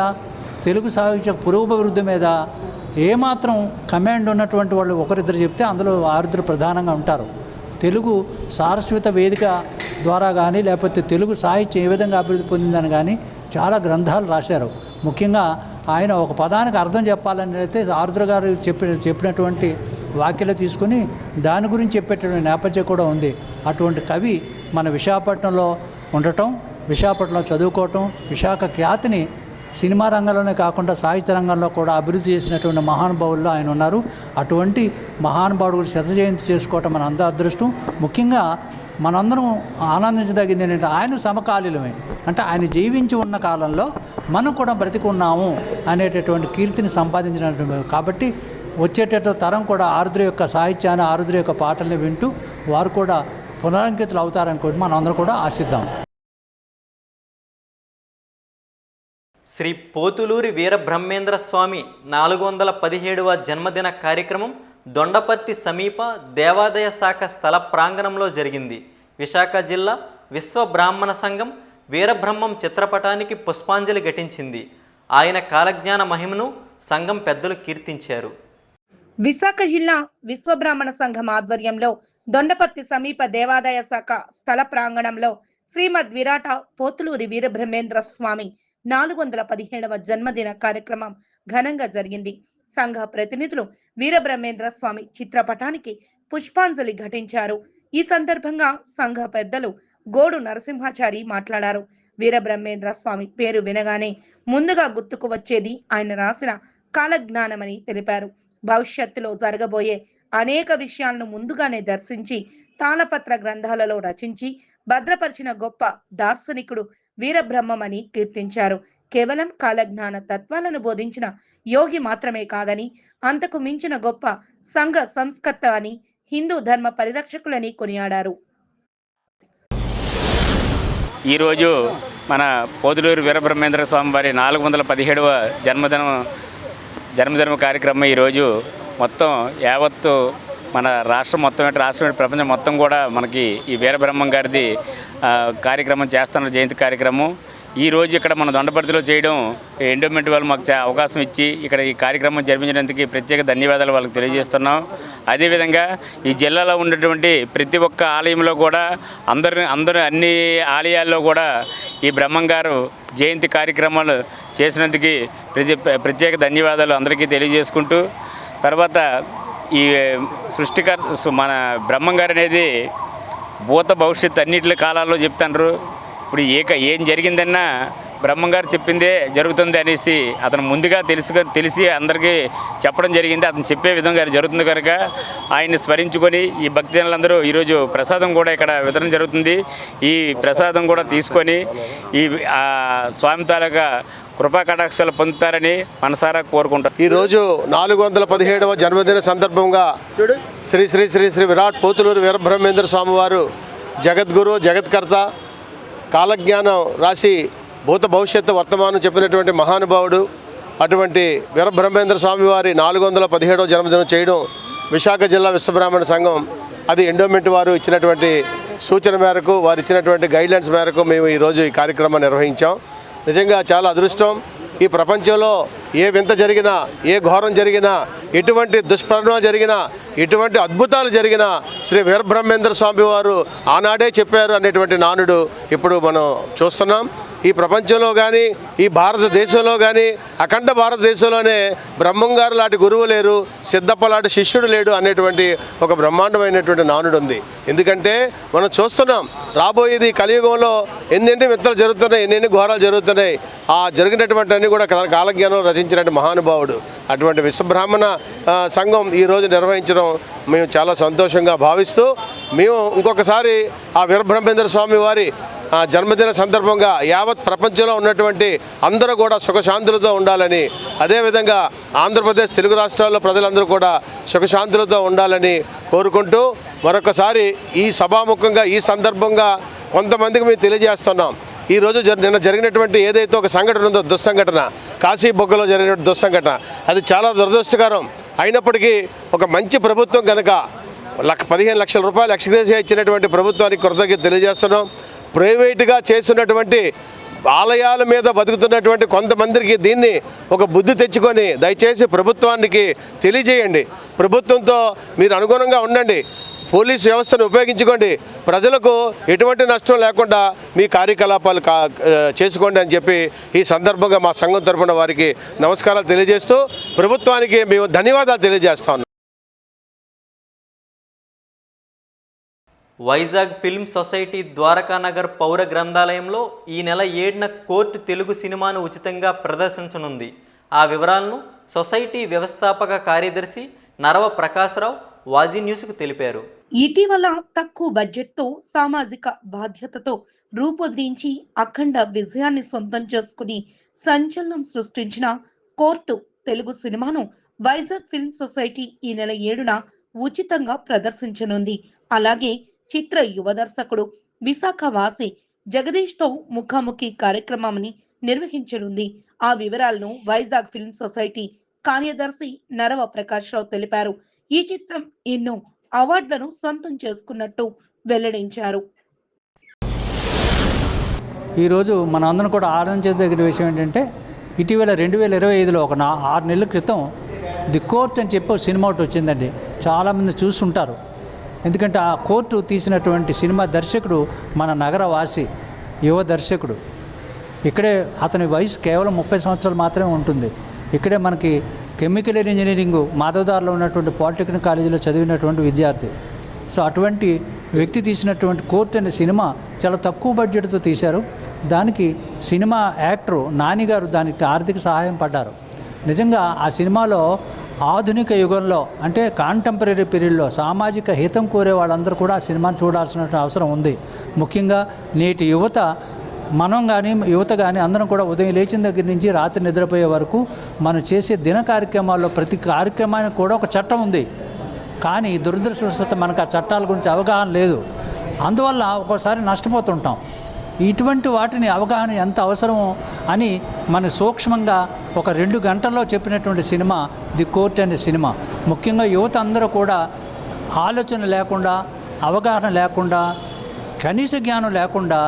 [SPEAKER 8] తెలుగు సాహిత్య పురోభివృద్ధి మీద ఏమాత్రం కమాండ్ ఉన్నటువంటి వాళ్ళు ఒకరిద్దరు చెప్తే అందులో ఆరుద్ర ప్రధానంగా ఉంటారు. తెలుగు సారస్వత వేదిక ద్వారా కానీ లేకపోతే తెలుగు సాహిత్యం ఏ విధంగా అభివృద్ధి పొందిందని కానీ చాలా గ్రంథాలు రాశారు. ముఖ్యంగా ఆయన ఒక పదానికి అర్థం చెప్పాలని అయితే ఆరుద్ర గారు చెప్పినటువంటి వాక్యాలు తీసుకుని దాని గురించి చెప్పేటటువంటి నేపథ్యం కూడా ఉంది. అటువంటి కవి మన విశాఖపట్నంలో ఉండటం, విశాఖపట్నంలో చదువుకోవటం, విశాఖ ఖ్యాతిని సినిమా రంగంలోనే కాకుండా సాహిత్య రంగంలో కూడా అభివృద్ధి చేసినటువంటి మహానుభావుల్లో ఆయన ఉన్నారు. అటువంటి మహానుభావుడు శత జయంతి చేసుకోవటం మన అందరి అదృష్టం. ముఖ్యంగా మనందరం ఆనందించదగింది ఏంటంటే ఆయన సమకాలీనమే, అంటే ఆయన జీవించి ఉన్న కాలంలో మనం కూడా బ్రతికున్నాము అనేటటువంటి కీర్తిని సంపాదించినటువంటి. కాబట్టి వచ్చేటటువంటి తరం కూడా ఆరుద్ర యొక్క సాహిత్యాన్ని, ఆరుద్ర యొక్క పాటల్ని వింటూ వారు కూడా పునరంకితులు అవుతారనుకోండి మనం అందరం కూడా ఆశిద్దాం.
[SPEAKER 1] శ్రీ పోతులూరి వీరబ్రహ్మేంద్ర స్వామి 417వ జన్మదిన కార్యక్రమం దొండపర్తి సమీప దేవాదాయ శాఖ స్థల ప్రాంగణంలో జరిగింది. విశాఖ జిల్లా విశ్వ బ్రాహ్మణ సంఘం వీరబ్రహ్మం చిత్రపటానికి పుష్పాంజలి ఘటించింది. ఆయన కాలజ్ఞాన మహిమను సంఘం పెద్దలు కీర్తించారు.
[SPEAKER 2] విశాఖ జిల్లా విశ్వ బ్రాహ్మణ సంఘం ఆధ్వర్యంలో దొండపర్తి సమీప దేవాదాయ శాఖ స్థల ప్రాంగణంలో శ్రీమద్ విరాట పోతులూరి వీరబ్రహ్మేంద్ర స్వామి 417వ జన్మదిన కార్యక్రమం ఘనంగా జరిగింది. సంఘ ప్రతినిధులు వీరబ్రహ్మేంద్ర స్వామి చిత్రపటానికి పుష్పాంజలి ఘటించారు. ఈ సందర్భంగా సంఘ పెద్దలు గోడు నరసింహాచారి మాట్లాడారు. వీరబ్రహ్మేంద్ర స్వామి పేరు వినగానే ముందుగా గుర్తుకు వచ్చేది ఆయన రాసిన కాలజ్ఞానమని తెలిపారు. భవిష్యత్తులో జరగబోయే అనేక విషయాలను ముందుగానే దర్శించి తాళపత్ర గ్రంథాలలో రచించి భద్రపరిచిన గొప్ప దార్శనికుడు వీరబ్రహ్మమని కీర్తించారు. కేవలం కాలజ్ఞాన తత్వాలను బోధించిన యోగి మాత్రమే కాదని, అంతకు మించిన గొప్ప సంఘ సంస్కర్త అని, హిందూ ధర్మ పరిరక్షకులని కొనియాడారు.
[SPEAKER 9] ఈరోజు మన పోతులూరు వీరబ్రహ్మేంద్ర స్వామి వారి 417వ జన్మదిన కార్యక్రమం ఈరోజు మొత్తం యావత్తు మన రాష్ట్రం రాష్ట్రం ప్రపంచం మొత్తం కూడా మనకి ఈ వీరబ్రహ్మం గారిది కార్యక్రమం చేస్తున్న జయంతి కార్యక్రమం. ఈరోజు ఇక్కడ మన దొండపర్తిలో చేయడం ఎండోమెంట్ వాళ్ళు మాకు అవకాశం ఇచ్చి ఇక్కడ ఈ కార్యక్రమం జరిపించినందుకు ప్రత్యేక ధన్యవాదాలు వాళ్ళకి తెలియజేస్తున్నాం. అదేవిధంగా ఈ జిల్లాలో ఉన్నటువంటి ప్రతి ఒక్క ఆలయంలో కూడా అందరూ అన్ని ఆలయాల్లో కూడా ఈ బ్రహ్మం గారు జయంతి కార్యక్రమాలు చేసినందుకు ప్రత్యేక ధన్యవాదాలు అందరికీ తెలియజేసుకుంటూ, తర్వాత ఈ మన బ్రహ్మం గారు అనేది భూత భవిష్యత్తు అన్నింటి కాలాల్లో చెప్తాండ్రు. ఇప్పుడు ఏం జరిగిందన్నా బ్రహ్మంగారు చెప్పిందే జరుగుతుంది అనేసి అతను ముందుగా తెలిసి అందరికీ చెప్పడం జరిగింది. అతను చెప్పే విధంగా జరుగుతుంది కనుక ఆయన్ని స్మరించుకొని ఈ భక్తులందరూ ఈరోజు ప్రసాదం కూడా ఇక్కడ వితరణ జరుగుతుంది. ఈ ప్రసాదం కూడా తీసుకొని ఈ స్వామి తాలూకా కృపా కటాక్షాలు పొందుతారని మనసారా కోరుకుంటారు.
[SPEAKER 10] ఈరోజు 417వ జన్మదిన సందర్భంగా శ్రీ శ్రీ శ్రీ శ్రీ విరాట్ పోతులూరు వీరబ్రహ్మేంద్ర స్వామి వారు జగద్గురు, జగత్కర్త, కాలజ్ఞానం రాసి భూత భవిష్యత్తు వర్తమానం చెప్పినటువంటి మహానుభావుడు. అటువంటి వీరబ్రహ్మేంద్ర స్వామి వారి 417వ జన్మదినం చేయడం విశాఖ జిల్లా విశ్వబ్రాహ్మణ సంఘం అది ఎండోమెంట్ వారు ఇచ్చినటువంటి సూచన మేరకు, వారు ఇచ్చినటువంటి గైడ్లైన్స్ మేరకు మేము ఈరోజు ఈ కార్యక్రమాన్ని నిర్వహించాం. నిజంగా చాలా అదృష్టం. ఈ ప్రపంచంలో ఏ వింత జరిగినా, ఏ ఘోరం జరిగినా, ఎటువంటి దుష్పరిణామాలు జరిగినా, ఎటువంటి అద్భుతాలు జరిగినా శ్రీ వీరబ్రహ్మేంద్ర స్వామి వారు ఆనాడే చెప్పారు అనేటువంటి నానుడు ఇప్పుడు మనం చూస్తున్నాం. ఈ ప్రపంచంలో కానీ, ఈ భారతదేశంలో కానీ, అఖండ భారతదేశంలోనే బ్రహ్మం గారు లాంటి గురువు లేరు, సిద్ధప్ప లాంటి శిష్యుడు లేడు అనేటువంటి ఒక బ్రహ్మాండమైనటువంటి నానుడు ఉంది. ఎందుకంటే మనం చూస్తున్నాం రాబోయేది కలియుగంలో ఎన్నెన్ని వింతలు జరుగుతున్నాయి, ఎన్నెన్ని ఘోరాలు జరుగుతున్నాయి. ఆ జరిగినటువంటి అన్ని కూడా కాలజ్ఞానం రచించినటువంటి మహానుభావుడు. అటువంటి విశ్వబ్రాహ్మణ సంఘం ఈరోజు నిర్వహించడం మేము చాలా సంతోషంగా భావిస్తూ, మేము ఇంకొకసారి ఆ వీరబ్రహ్మేంద్ర స్వామి వారి జన్మదిన సందర్భంగా యావత్ ప్రపంచంలో ఉన్నటువంటి అందరూ కూడా సుఖశాంతులతో ఉండాలని, అదేవిధంగా ఆంధ్రప్రదేశ్ తెలుగు రాష్ట్రాల్లో ప్రజలందరూ కూడా సుఖశాంతులతో ఉండాలని కోరుకుంటూ మరొకసారి ఈ సభాముఖంగా ఈ సందర్భంగా కొంతమందికి మేము తెలియజేస్తున్నాం. ఈరోజు నిన్న జరిగినటువంటి ఏదైతే ఒక సంఘటన ఉందో, దుస్సంఘటన, కాశీ బొగ్గలో జరిగినటువంటి దుస్సంఘటన, అది చాలా దురదృష్టకరం. అయినప్పటికీ ఒక మంచి ప్రభుత్వం కనుక 15 లక్షల రూపాయలు ఎక్స్గ్రేషియా ఇచ్చినటువంటి ప్రభుత్వానికి కృతజ్ఞత తెలియజేస్తున్నాం. ప్రైవేటుగా చేస్తున్నటువంటి ఆలయాల మీద బతుకుతున్నటువంటి కొంతమందికి దీన్ని ఒక బుద్ధి తెచ్చుకొని దయచేసి ప్రభుత్వానికి తెలియజేయండి. ప్రభుత్వంతో మీరు అనుగుణంగా ఉండండి, పోలీస్ వ్యవస్థను ఉపయోగించుకోండి, ప్రజలకు ఎటువంటి నష్టం లేకుండా మీ కార్యకలాపాలు చేసుకోండి అని చెప్పి ఈ సందర్భంగా మా సంఘం తరఫున వారికి నమస్కారాలు తెలియజేస్తూ ప్రభుత్వానికి మేము ధన్యవాదాలు తెలియజేస్తాము.
[SPEAKER 1] వైజాగ్ ఫిల్మ్ సొసైటీ ద్వారకానగర్ పౌర గ్రంథాలయంలో ఈ నెల 7న కోర్టు తెలుగు సినిమాను ఉచితంగా ప్రదర్శించనుంది. ఆ వివరాలను సొసైటీ వ్యవస్థాపక కార్యదర్శి నరవ ప్రకాశ్రావు వాజీ న్యూస్కు తెలిపారు.
[SPEAKER 2] ఇటీవల తక్కువ బడ్జెట్తో సామాజిక బాధ్యతతో రూపొందించి అఖండ విజయాన్ని సొంతం చేసుకుని సంచలనం సృష్టించిన కోర్టు తెలుగు సినిమాను వైజాగ్ ఫిల్మ్ సొసైటీ ఈ నెల 7న ఉచితంగా ప్రదర్శించనుంది. అలాగే చిత్ర యువ దర్శకుడు విశాఖ వాసి జగదీష్ తో ముఖాముఖి కార్యక్రమాన్ని నిర్వహించనుంది. ఆ వివరాలను వైజాగ్ ఫిల్మ్ సొసైటీ కార్యదర్శి నరవ ప్రకాష్ రావు తెలిపారు. ఈ చిత్రం ఎన్నో అవార్డులను సొంతం చేసుకున్నట్టు వెల్లడించారు.
[SPEAKER 8] ఈరోజు మన అందరం కూడా ఆలోచించదగిన విషయం ఏంటంటే, ఇటీవల 2025లో ఒక 6 నెలల క్రితం ది కోర్ట్ అని చెప్పి సినిమా ఒకటి వచ్చిందండి. చాలామంది చూస్తుంటారు. ఎందుకంటే ఆ కోర్టు తీసినటువంటి సినిమా దర్శకుడు మన నగర వాసి, యువ దర్శకుడు. ఇక్కడే అతని వయసు కేవలం 30 సంవత్సరాలు మాత్రమే ఉంటుంది. ఇక్కడే మనకి కెమికల్ ఇంజనీరింగ్ మాధవదార్లో ఉన్నటువంటి పాలిటెక్నిక్ కాలేజీలో చదివినటువంటి విద్యార్థి. సో అటువంటి వ్యక్తి తీసినటువంటి కోర్ట్ అనే సినిమా చాలా తక్కువ బడ్జెట్తో తీశారు. దానికి సినిమా యాక్టరు నాని గారు దానికి ఆర్థిక సహాయం పడ్డారు. నిజంగా ఆ సినిమాలో ఆధునిక యుగంలో అంటే కాంటెంపరీ పీరియడ్లో సామాజిక హితం కోరే వాళ్ళందరూ కూడా ఆ సినిమాను చూడాల్సిన అవసరం ఉంది. ముఖ్యంగా నేటి యువత యువత కానీ అందరం కూడా ఉదయం లేచిన దగ్గర నుంచి రాత్రి నిద్రపోయే వరకు మనం చేసే దిన కార్యక్రమాల్లో ప్రతి కార్యక్రమానికి కూడా ఒక చట్టం ఉంది. కానీ దురదృష్టవశాత్తు మనకు ఆ చట్టాల గురించి అవగాహన లేదు. అందువల్ల ఒక్కోసారి నష్టపోతుంటాం. ఇటువంటి వాటిని అవగాహన ఎంత అవసరమో అని మన సూక్ష్మంగా ఒక 2 గంటల్లో చెప్పినటువంటి సినిమా ది కోర్ట్ అనే సినిమా. ముఖ్యంగా యువత అందరూ కూడా ఆలోచన లేకుండా, అవగాహన లేకుండా, కనీస జ్ఞానం లేకుండా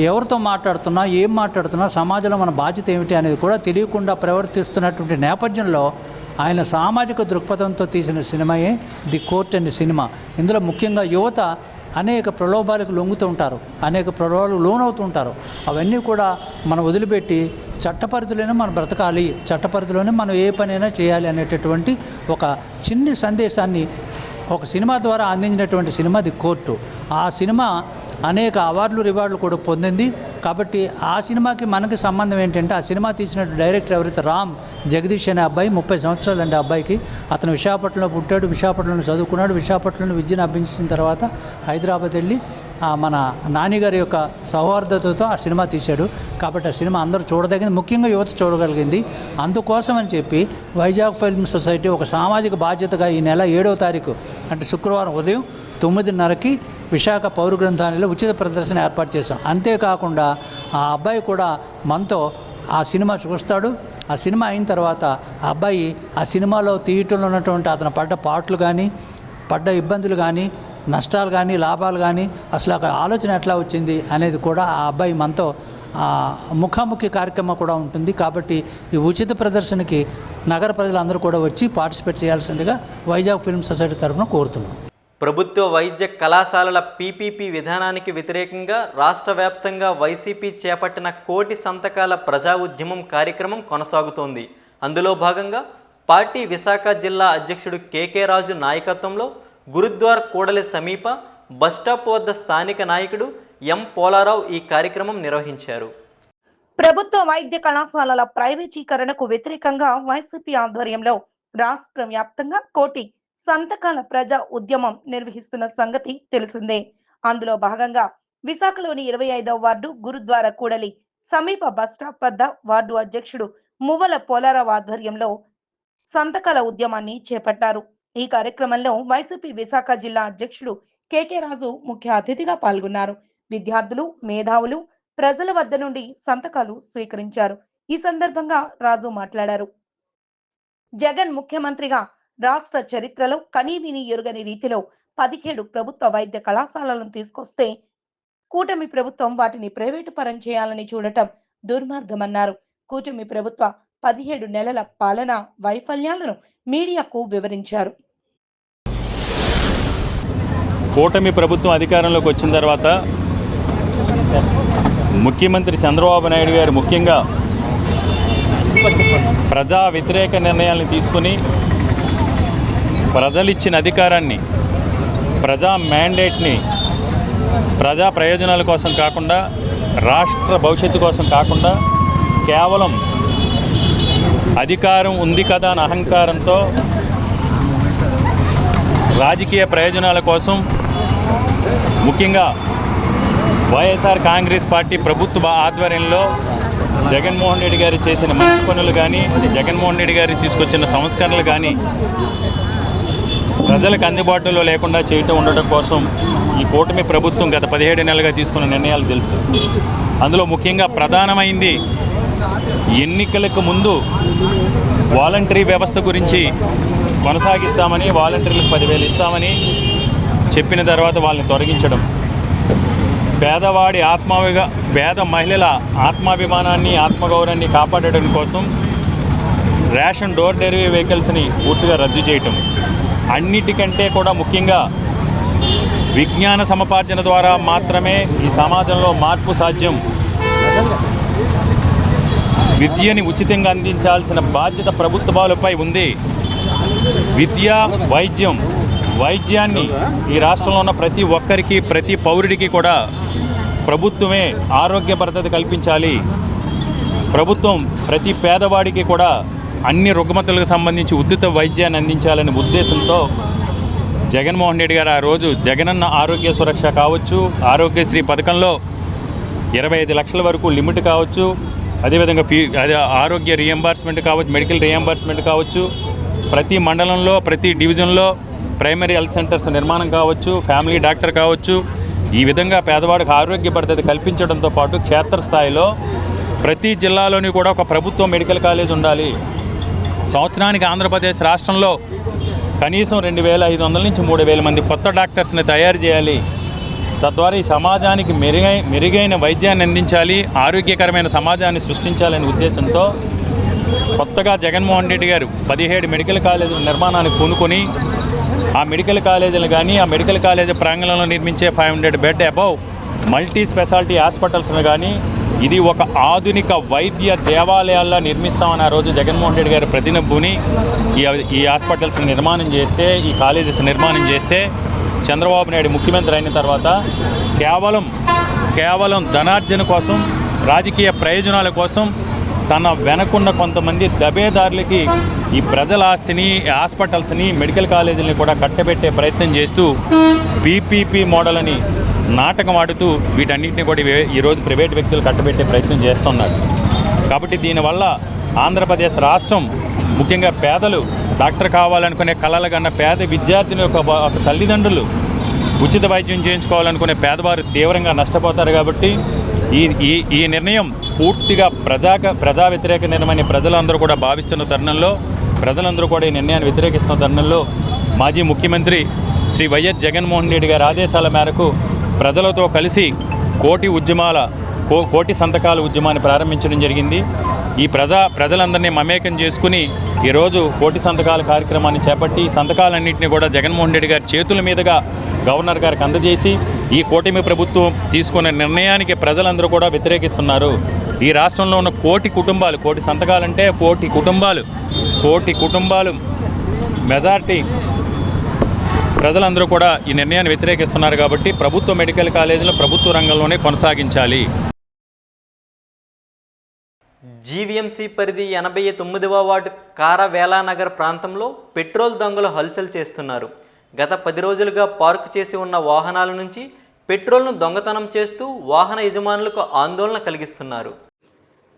[SPEAKER 8] ఎవరితో మాట్లాడుతున్నా, ఏం మాట్లాడుతున్నా, సమాజంలో మన బాధ్యత ఏమిటి అనేది కూడా తెలియకుండా ప్రవర్తిస్తున్నటువంటి నేపథ్యంలో ఆయన సామాజిక దృక్పథంతో తీసిన సినిమాయే ది కోర్ట్ అనే సినిమా. ఇందులో ముఖ్యంగా యువత అనేక ప్రలోభాలకు లొంగుతూ ఉంటారు, అనేక ప్రలోభాలకు లోనవుతూ ఉంటారు. అవన్నీ కూడా మనం వదిలిపెట్టి చట్టపరిధిలోనే మనం బ్రతకాలి, చట్టపరిధిలోనే మనం ఏ పనైనా చేయాలి అనేటటువంటి ఒక చిన్న సందేశాన్ని ఒక సినిమా ద్వారా అందించినటువంటి సినిమా ది కోర్టు. ఆ సినిమా అనేక అవార్డులు రివార్డులు కూడా పొందింది. కాబట్టి ఆ సినిమాకి మనకి సంబంధం ఏంటంటే ఆ సినిమా తీసినట్టు డైరెక్టర్ ఎవరైతే రామ్ జగదీష్ అనే అబ్బాయి 30 సంవత్సరాలు అండి. అబ్బాయికి అతను విశాఖపట్నంలో పుట్టాడు, విశాఖపట్నంలో చదువుకున్నాడు. విశాఖపట్నంలో విద్యను అభ్యసించిన తర్వాత హైదరాబాద్ వెళ్ళి మన నానిగారి యొక్క సౌహార్దతతో ఆ సినిమా తీశాడు. కాబట్టి ఆ సినిమా అందరూ చూడదగింది, ముఖ్యంగా యువత చూడగలిగింది. అందుకోసం అని చెప్పి వైజాగ్ ఫిల్మ్ సొసైటీ ఒక సామాజిక బాధ్యతగా ఈ నెల 7వ తారీఖు అంటే శుక్రవారం ఉదయం 9:30కి విశాఖ పౌర గ్రంథాలయంలో ఉచిత ప్రదర్శన ఏర్పాటు చేశాం. అంతేకాకుండా ఆ అబ్బాయి కూడా మనతో ఆ సినిమా చూస్తాడు. ఆ సినిమా అయిన తర్వాత ఆ అబ్బాయి ఆ సినిమాలో థియేటర్లో ఉన్నటువంటి అతను పడ్డ పాటలు కానీ, పడ్డ ఇబ్బందులు కానీ, నష్టాలు కానీ, లాభాలు కానీ, అసలు అక్కడ ఆలోచన ఎట్లా వచ్చింది అనేది కూడా ఆ అబ్బాయి మనతో ముఖాముఖి కార్యక్రమం కూడా ఉంటుంది. కాబట్టి ఈ ఉచిత ప్రదర్శనకి నగర ప్రజలందరూ కూడా వచ్చి పార్టిసిపేట్ చేయాల్సిందిగా వైజాగ్ ఫిల్మ్ సొసైటీ తరఫున కోరుతున్నాం.
[SPEAKER 1] ప్రభుత్వ వైద్య కళాశాలల పీపీపీ విధానానికి వ్యతిరేకంగా రాష్ట్ర వ్యాప్తంగా వైసీపీ చేపట్టిన 1,000,000 సంతకాల ప్రజా ఉద్యమం కార్యక్రమం కొనసాగుతోంది. అందులో భాగంగా పార్టీ విశాఖ జిల్లా అధ్యక్షుడు కేకే రాజు నాయకత్వంలో గురుద్వార్ కూడలి సమీప బస్టాప్ వద్ద స్థానిక నాయకుడు ఎం పోలారావు ఈ కార్యక్రమం నిర్వహించారు.
[SPEAKER 2] ప్రభుత్వ వైద్య కళాశాలల ప్రైవేటీకరణకు వ్యతిరేకంగా వైసీపీ ఆధ్వర్యంలో రాష్ట్ర వ్యాప్తంగా 1,000,000 సంతకాల ప్రజా ఉద్యమం నిర్వహిస్తున్న సంగతి తెలిసిందే. అందులో భాగంగా విశాఖలోని 25వ వార్డు గురుద్వార కూడలి సమీప బస్టాప్ వద్ద వార్డు అధ్యక్షుడు మువ్వల పోలారావు ఆధ్వర్యంలో సంతకాల ఉద్యమాన్ని చేపట్టారు. ఈ కార్యక్రమంలో వైసీపీ విశాఖ జిల్లా అధ్యక్షుడు కేకే రాజు ముఖ్య అతిథిగా పాల్గొన్నారు. విద్యార్థులు, మేధావులు ప్రజల వద్ద నుండి సంతకాలు స్వీకరించారు. ఈ సందర్భంగా రాజు మాట్లాడారు. జగన్ ముఖ్యమంత్రిగా రాష్ట్ర చరిత్రలో కనీవిని ఎరుగని రీతిలో 17 ప్రభుత్వ వైద్య కళాశాలలను తీసుకొస్తే కూటమి ప్రభుత్వం వాటిని ప్రైవేటు పరం చేయాలని చూడటం దుర్మార్గమన్నారు. కూటమి ప్రభుత్వ 17 నెలల పాలన వైఫల్యాలను మీడియాకు వివరించారు.
[SPEAKER 3] కూటమి ప్రభుత్వం అధికారంలోకి వచ్చిన తర్వాత ముఖ్యమంత్రి చంద్రబాబు నాయుడు గారు ముఖ్యంగా ప్రజా వ్యతిరేక నిర్ణయాలను తీసుకుని ప్రజలిచ్చిన అధికారాన్ని, ప్రజా మ్యాండేట్ని ప్రజా ప్రయోజనాల కోసం కాకుండా, రాష్ట్ర భవిష్యత్తు కోసం కాకుండా, కేవలం అధికారం ఉంది కదా అని అహంకారంతో రాజకీయ ప్రయోజనాల కోసం ముఖ్యంగా వైఎస్ఆర్ కాంగ్రెస్ పార్టీ ప్రభుత్వ ఆధ్వర్యంలో జగన్మోహన్ రెడ్డి గారు చేసిన మంచి పనులు కానీ, జగన్మోహన్ రెడ్డి గారు తీసుకొచ్చిన సంస్కరణలు కానీ ప్రజలకు అందుబాటులో లేకుండా చేయటం ఉండటం కోసం ఈ కూటమి ప్రభుత్వం గత 17 నెలలుగా తీసుకున్న నిర్ణయాలు తెలుసు. అందులో ముఖ్యంగా ప్రధానమైంది ఎన్నికలకు ముందు వాలంటరీ వ్యవస్థ గురించి కొనసాగిస్తామని, వాలంటీర్లకు 10,000 ఇస్తామని చెప్పిన తర్వాత వాళ్ళని తొలగించడం, పేద మహిళల ఆత్మాభిమానాన్ని, ఆత్మగౌరవాన్ని కాపాడడం కోసం రేషన్ డోర్ డెలివరీ వెహికల్స్ని పూర్తిగా రద్దు చేయటం, అన్నిటికంటే కూడా ముఖ్యంగా విజ్ఞాన సముపార్జన ద్వారా మాత్రమే ఈ సమాజంలో మార్పు సాధ్యం. విద్యని ఉచితంగా అందించాల్సిన బాధ్యత ప్రభుత్వాలపై ఉంది. విద్య, వైద్యం వైద్యాన్ని ఈ రాష్ట్రంలో ఉన్న ప్రతి ఒక్కరికి, ప్రతి పౌరుడికి కూడా ప్రభుత్వమే ఆరోగ్య భద్రత కల్పించాలి. ప్రభుత్వం ప్రతి పేదవాడికి కూడా అన్ని రుగ్మతలకు సంబంధించి ఉచిత వైద్యాన్ని అందించాలనే ఉద్దేశంతో జగన్మోహన్ రెడ్డి గారు ఆ రోజు జగనన్న ఆరోగ్య సురక్ష కావచ్చు, ఆరోగ్యశ్రీ పథకంలో 25 లక్షల వరకు లిమిట్ కావచ్చు, అదేవిధంగా ఆరోగ్య రియంబర్స్మెంట్ కావచ్చు, మెడికల్ రియంబర్స్మెంట్ కావచ్చు, ప్రతి మండలంలో ప్రతి డివిజన్లో ప్రైమరీ హెల్త్ సెంటర్స్ నిర్మాణం కావచ్చు, ఫ్యామిలీ డాక్టర్ కావచ్చు, ఈ విధంగా పేదవాడికి ఆరోగ్య భద్రత కల్పించడంతో పాటు క్షేత్రస్థాయిలో ప్రతి జిల్లాలోని కూడా ఒక ప్రభుత్వ మెడికల్ కాలేజ్ ఉండాలి. సంవత్సరానికి ఆంధ్రప్రదేశ్ రాష్ట్రంలో కనీసం 2,500 నుంచి 3,000 మంది కొత్త డాక్టర్స్ని తయారు చేయాలి. తద్వారా ఈ సమాజానికి మెరుగైన వైద్యాన్ని అందించాలి, ఆరోగ్యకరమైన సమాజాన్ని సృష్టించాలనే ఉద్దేశంతో కొత్తగా జగన్మోహన్ రెడ్డి గారు 17 మెడికల్ కాలేజీల నిర్మాణానికి పూనుకొని ఆ మెడికల్ కాలేజీలు కానీ, ఆ మెడికల్ కాలేజీ ప్రాంగణంలో నిర్మించే 500 బెడ్ అబౌవ్ మల్టీ స్పెషాలిటీ హాస్పిటల్స్ను కానీ ఇది ఒక ఆధునిక వైద్య దేవాలయాల్లో నిర్మిస్తామని ఆ రోజు జగన్మోహన్ రెడ్డి గారు ప్రతినబూని ఈ హాస్పిటల్స్ నిర్మాణం చేస్తే, ఈ కాలేజెస్ నిర్మాణం చేస్తే చంద్రబాబు నాయుడు ముఖ్యమంత్రి అయిన తర్వాత కేవలం ధనార్జన కోసం, రాజకీయ ప్రయోజనాల కోసం తన వెనకున్న కొంతమంది దబేదారులకి ఈ ప్రజల ఆస్తిని, హాస్పిటల్స్ని, మెడికల్ కాలేజీలని కూడా కట్టబెట్టే ప్రయత్నం చేస్తూ పీపీపీ మోడల్ అని నాటకం ఆడుతూ వీటన్నిటిని కూడా ఈరోజు ప్రైవేట్ వ్యక్తులు కట్టబెట్టే ప్రయత్నం చేస్తున్నారు. కాబట్టి దీనివల్ల ఆంధ్రప్రదేశ్ రాష్ట్రం, ముఖ్యంగా పేదలు, డాక్టర్ కావాలనుకునే కలలు కన్న పేద విద్యార్థిని యొక్క తల్లిదండ్రులు ఉచిత వైద్యం చేయించుకోవాలనుకునే పేదవారు తీవ్రంగా నష్టపోతారు. కాబట్టి ఈ నిర్ణయం పూర్తిగా ప్రజా వ్యతిరేక నిర్ణయమని ప్రజలందరూ కూడా భావిస్తున్న తరుణంలో, ప్రజలందరూ కూడా ఈ నిర్ణయాన్ని వ్యతిరేకిస్తున్న తరుణంలో మాజీ ముఖ్యమంత్రి శ్రీ వైఎస్ జగన్మోహన్ రెడ్డి గారి ఆదేశాల మేరకు ప్రజలతో కలిసి కోటి సంతకాల ఉద్యమాన్ని ప్రారంభించడం జరిగింది. ఈ ప్రజలందరినీ మమేకం చేసుకుని ఈరోజు కోటి సంతకాల కార్యక్రమాన్ని చేపట్టి ఈ సంతకాలన్నింటినీ కూడా జగన్మోహన్ రెడ్డి గారి చేతుల మీదుగా గవర్నర్ గారికి అందజేసి ఈ కూటమి ప్రభుత్వం తీసుకున్న నిర్ణయానికి ప్రజలందరూ కూడా వ్యతిరేకిస్తున్నారు. ఈ రాష్ట్రంలో ఉన్న కోటి సంతకాలంటే కోటి కుటుంబాలు మెజార్టీ ప్రజలందరూ కూడా ఈ నిర్ణయాన్ని వ్యతిరేకిస్తున్నారు. కాబట్టి ప్రభుత్వ మెడికల్ కాలేజీలు ప్రభుత్వ రంగంలోనే కొనసాగించాలి.
[SPEAKER 1] జీవీఎంసీ పరిధి 89వ వార్డు కారవేలానగర్ ప్రాంతంలో పెట్రోల్ దొంగలు హల్చల్ చేస్తున్నారు. గత 10 రోజులుగా పార్కు చేసి ఉన్న వాహనాల నుంచి పెట్రోల్ను దొంగతనం చేస్తూ వాహన యజమానులకు ఆందోళన కలిగిస్తున్నారు.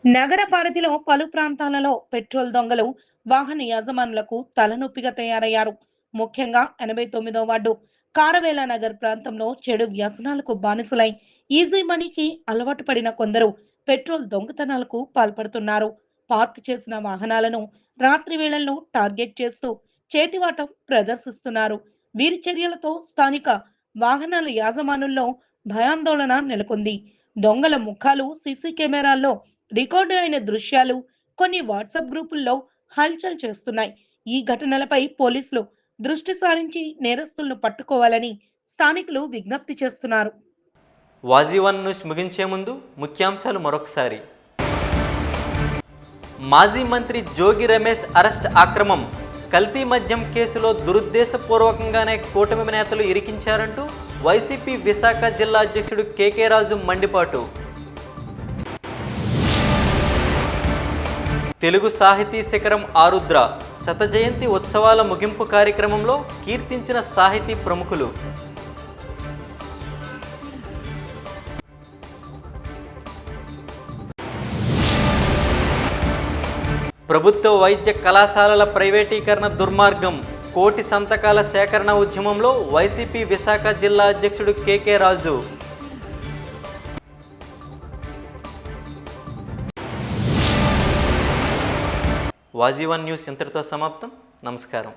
[SPEAKER 2] నగర పరిధిలో పలు ప్రాంతాలలో పెట్రోల్ దొంగలు వాహన యజమానులకు తలనొప్పిగా తయారయ్యారు. ముఖ్యంగా 89వ వార్డు కారవేలానగర్ ప్రాంతంలో చెడు వ్యసనాలకు బానిసలై ఈజీ మనీకి అలవాటు పడిన కొందరు పెట్రోల్ దొంగతనాలకు పాల్పడుతున్నారు. పార్క్ చేసిన వాహనాలను రాత్రి వేళల్లో టార్గెట్ చేస్తూ చేతివాటం ప్రదర్శిస్తున్నారు. వీరి చర్యలతో స్థానిక వాహనాల యాజమానుల్లో భయాందోళన నెలకొంది. దొంగల ముఖాలు సీసీ కెమెరాల్లో రికార్డు అయిన దృశ్యాలు కొన్ని వాట్సాప్ గ్రూపుల్లో హల్చల్ చేస్తున్నాయి. ఈ ఘటనలపై పోలీసులు దృష్టి సారించి నేరస్తులను పట్టుకోవాలని స్థానికులు విజ్ఞప్తి చేస్తున్నారు.
[SPEAKER 1] వాజీ1 న్యూస్ ముగించే ముందు ముఖ్యాంశాలు మరొకసారి. మాజీ మంత్రి జోగి రమేష్ అరెస్ట్ అక్రమం. కల్తీ మద్యం కేసులో దురుద్దేశపూర్వకంగానే కూటమి నేతలు ఇరికించారంటూ వైసీపీ విశాఖ జిల్లా అధ్యక్షుడు కేకే రాజు మండిపాటు. తెలుగు సాహితీ శిఖరం ఆరుద్ర శత జయంతి ఉత్సవాల ముగింపు కార్యక్రమంలో కీర్తించిన సాహితీ ప్రముఖులు. ప్రభుత్వ వైద్య కళాశాలల ప్రైవేటీకరణ దుర్మార్గం. కోటి సంతకాల సేకరణ ఉద్యమంలో వైసీపీ విశాఖ జిల్లా అధ్యక్షుడు కేకే రాజు. వాజీ1 న్యూస్ ఇంతటితో సమాప్తం. నమస్కారం.